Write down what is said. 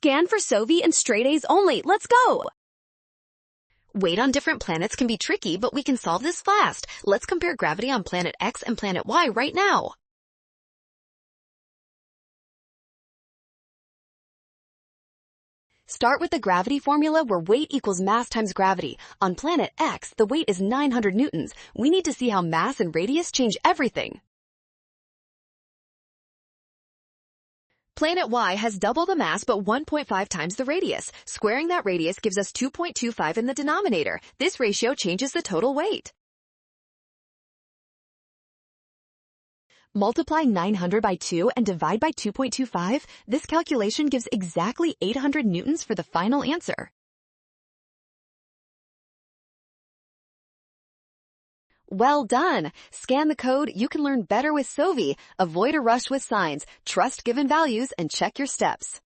Scan for Sovi and straight A's only. Let's go! Weight on different planets can be tricky, but we can solve this fast. Let's compare gravity on planet X and planet Y right now. Start with the gravity formula where weight equals mass times gravity. On planet X, the weight is 900 newtons. We need to see how mass and radius change everything. Planet Y has double the mass but 1.5 times the radius. Squaring that radius gives us 2.25 in the denominator. This ratio changes the total weight. Multiply 900 by 2 and divide by 2.25. This calculation gives exactly 800 newtons for the final answer. Well done! Scan the code. You can learn better with Sovi. Avoid a rush with signs. Trust given values and check your steps.